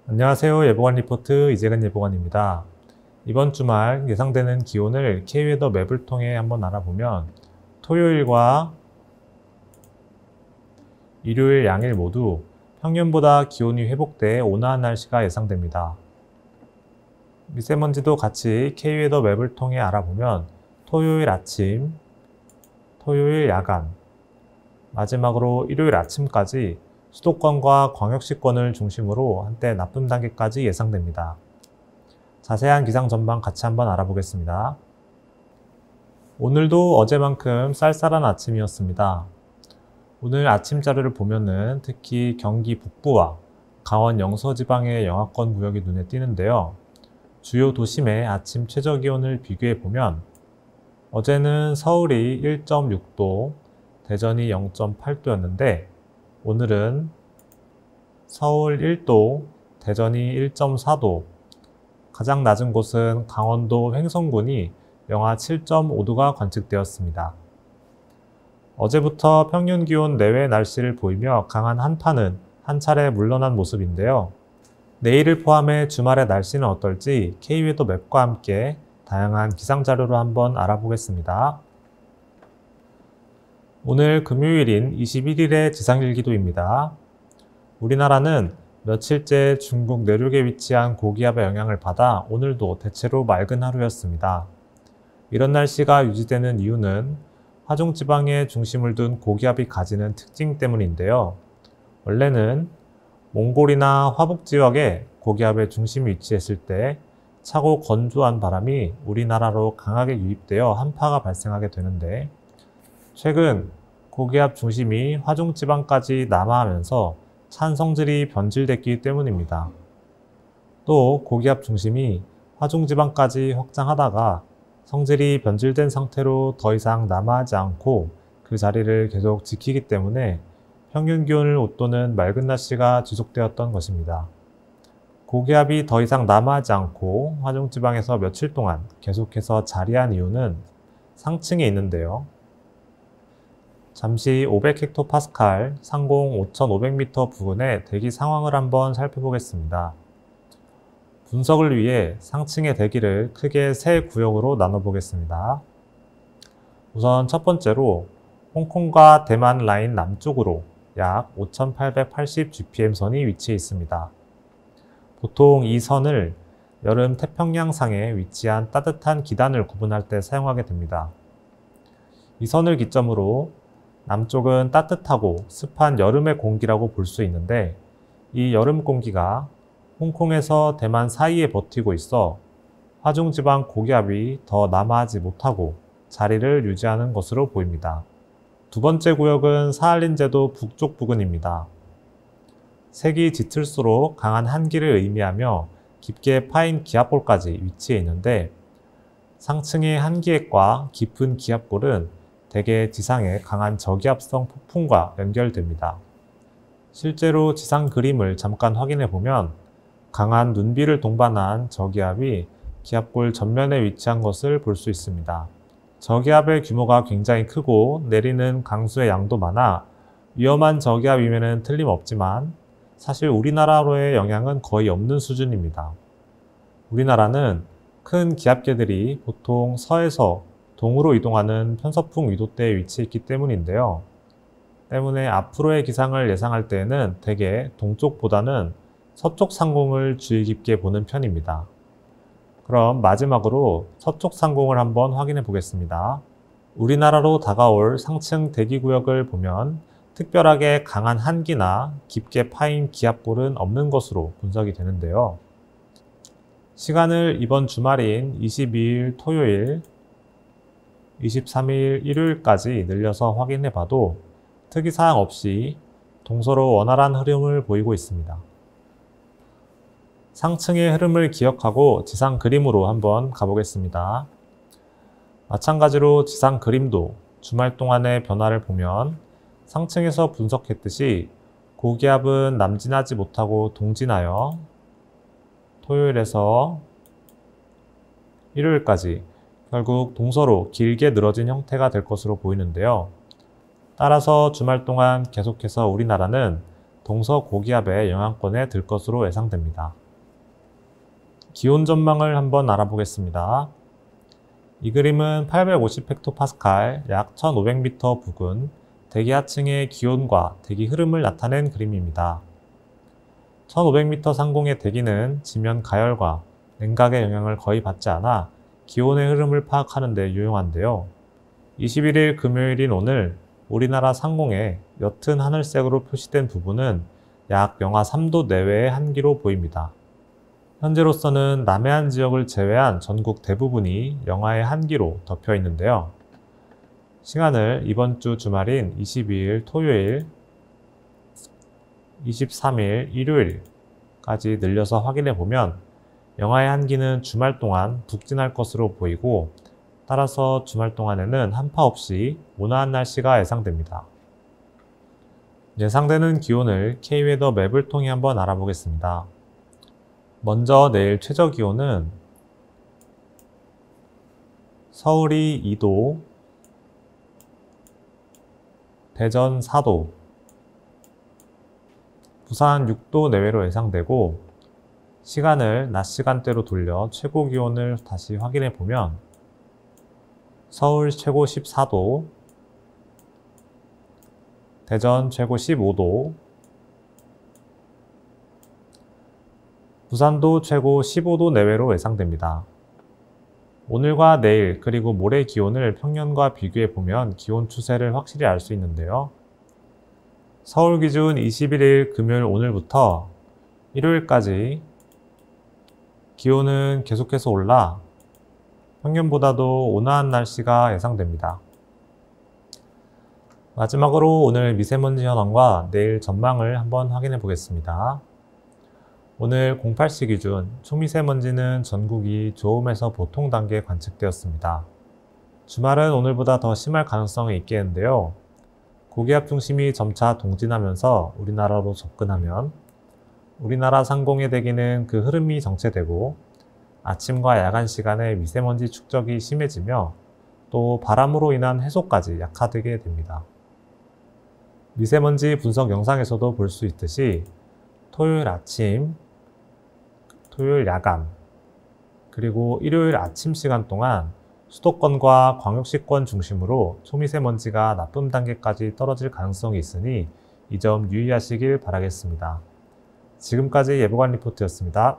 안녕하세요. 예보관 리포트 이재근 예보관입니다. 이번 주말 예상되는 기온을 K웨더 맵을 통해 한번 알아보면 토요일과 일요일 양일 모두 평년보다 기온이 회복돼 온화한 날씨가 예상됩니다. 미세먼지도 같이 K웨더 맵을 통해 알아보면 토요일 아침, 토요일 야간, 마지막으로 일요일 아침까지 수도권과 광역시권을 중심으로 한때 나쁨 단계까지 예상됩니다. 자세한 기상 전망 같이 한번 알아보겠습니다. 오늘도 어제만큼 쌀쌀한 아침이었습니다. 오늘 아침 자료를 보면은 특히 경기 북부와 강원 영서 지방의 영하권 구역이 눈에 띄는데요. 주요 도심의 아침 최저 기온을 비교해 보면 어제는 서울이 1.6도, 대전이 0.8도였는데 오늘은 서울 1도, 대전이 1.4도, 가장 낮은 곳은 강원도 횡성군이 영하 7.5도가 관측되었습니다. 어제부터 평년 기온 내외 날씨를 보이며 강한 한파는 한 차례 물러난 모습인데요. 내일을 포함해 주말의 날씨는 어떨지 K웨더 맵과 함께 다양한 기상 자료로 한번 알아보겠습니다. 오늘 금요일인 21일의 지상일기도입니다. 우리나라는 며칠째 중국 내륙에 위치한 고기압의 영향을 받아 오늘도 대체로 맑은 하루였습니다. 이런 날씨가 유지되는 이유는 화중지방에 중심을 둔 고기압이 가지는 특징 때문인데요. 원래는 몽골이나 화북 지역에 고기압의 중심이 위치했을 때 차고 건조한 바람이 우리나라로 강하게 유입되어 한파가 발생하게 되는데 최근 고기압 중심이 화중지방까지 남하하면서 찬 성질이 변질됐기 때문입니다. 또 고기압 중심이 화중지방까지 확장하다가 성질이 변질된 상태로 더 이상 남하하지 않고 그 자리를 계속 지키기 때문에 평균 기온을 웃도는 맑은 날씨가 지속되었던 것입니다. 고기압이 더 이상 남하하지 않고 화중지방에서 며칠 동안 계속해서 자리한 이유는 상층에 있는데요. 잠시 500헥토파스칼, 상공 5,500m 부근의 대기 상황을 한번 살펴보겠습니다. 분석을 위해 상층의 대기를 크게 세 구역으로 나눠보겠습니다. 우선 첫 번째로 홍콩과 대만 라인 남쪽으로 약 5,880 GPM 선이 위치해 있습니다. 보통 이 선을 여름 태평양상에 위치한 따뜻한 기단을 구분할 때 사용하게 됩니다. 이 선을 기점으로 남쪽은 따뜻하고 습한 여름의 공기라고 볼 수 있는데 이 여름 공기가 홍콩에서 대만 사이에 버티고 있어 화중지방 고기압이 더 남하하지 못하고 자리를 유지하는 것으로 보입니다. 두 번째 구역은 사할린제도 북쪽 부근입니다. 색이 짙을수록 강한 한기를 의미하며 깊게 파인 기압골까지 위치해 있는데 상층의 한기액과 깊은 기압골은 대개 지상의 강한 저기압성 폭풍과 연결됩니다. 실제로 지상 그림을 잠깐 확인해 보면 강한 눈비를 동반한 저기압이 기압골 전면에 위치한 것을 볼 수 있습니다. 저기압의 규모가 굉장히 크고 내리는 강수의 양도 많아 위험한 저기압임에는 틀림없지만 사실 우리나라로의 영향은 거의 없는 수준입니다. 우리나라는 큰 기압계들이 보통 서에서 동으로 이동하는 편서풍 위도대에 위치했기 때문인데요. 때문에 앞으로의 기상을 예상할 때에는 대개 동쪽보다는 서쪽 상공을 주의 깊게 보는 편입니다. 그럼 마지막으로 서쪽 상공을 한번 확인해 보겠습니다. 우리나라로 다가올 상층 대기구역을 보면 특별하게 강한 한기나 깊게 파인 기압골은 없는 것으로 분석이 되는데요. 시간을 이번 주말인 22일 토요일, 23일 일요일까지 늘려서 확인해 봐도 특이사항 없이 동서로 원활한 흐름을 보이고 있습니다. 상층의 흐름을 기억하고 지상 그림으로 한번 가보겠습니다. 마찬가지로 지상 그림도 주말 동안의 변화를 보면 상층에서 분석했듯이 고기압은 남진하지 못하고 동진하여 토요일에서 일요일까지 결국 동서로 길게 늘어진 형태가 될 것으로 보이는데요. 따라서 주말 동안 계속해서 우리나라는 동서고기압의 영향권에 들 것으로 예상됩니다. 기온 전망을 한번 알아보겠습니다. 이 그림은 850헥토파스칼 약 1500m 부근 대기 하층의 기온과 대기 흐름을 나타낸 그림입니다. 1500m 상공의 대기는 지면 가열과 냉각의 영향을 거의 받지 않아 기온의 흐름을 파악하는 데 유용한데요. 21일 금요일인 오늘 우리나라 상공에 옅은 하늘색으로 표시된 부분은 약 영하 3도 내외의 한기로 보입니다. 현재로서는 남해안 지역을 제외한 전국 대부분이 영하의 한기로 덮여 있는데요. 시간을 이번 주 주말인 22일 토요일, 23일 일요일까지 늘려서 확인해 보면 영하의 한기는 주말 동안 북진할 것으로 보이고, 따라서 주말 동안에는 한파 없이 온화한 날씨가 예상됩니다. 예상되는 기온을 K웨더 맵을 통해 한번 알아보겠습니다. 먼저 내일 최저 기온은 서울이 2도, 대전 4도, 부산 6도 내외로 예상되고, 시간을 낮 시간대로 돌려 최고 기온을 다시 확인해 보면 서울 최고 14도, 대전 최고 15도, 부산도 최고 15도 내외로 예상됩니다. 오늘과 내일 그리고 모레 기온을 평년과 비교해 보면 기온 추세를 확실히 알 수 있는데요. 서울 기준 21일 금요일 오늘부터 일요일까지 기온은 계속해서 올라 평년보다도 온화한 날씨가 예상됩니다. 마지막으로 오늘 미세먼지 현황과 내일 전망을 한번 확인해 보겠습니다. 오늘 08시 기준 초미세먼지는 전국이 좋음에서 보통 단계에 관측되었습니다. 주말은 오늘보다 더 심할 가능성이 있겠는데요. 고기압 중심이 점차 동진하면서 우리나라로 접근하면 우리나라 상공의 대기는 그 흐름이 정체되고 아침과 야간 시간에 미세먼지 축적이 심해지며 또 바람으로 인한 해소까지 약화되게 됩니다. 미세먼지 분석 영상에서도 볼 수 있듯이 토요일 아침, 토요일 야간, 그리고 일요일 아침 시간 동안 수도권과 광역시권 중심으로 초미세먼지가 나쁨 단계까지 떨어질 가능성이 있으니 이 점 유의하시길 바라겠습니다. 지금까지 예보관 리포트였습니다.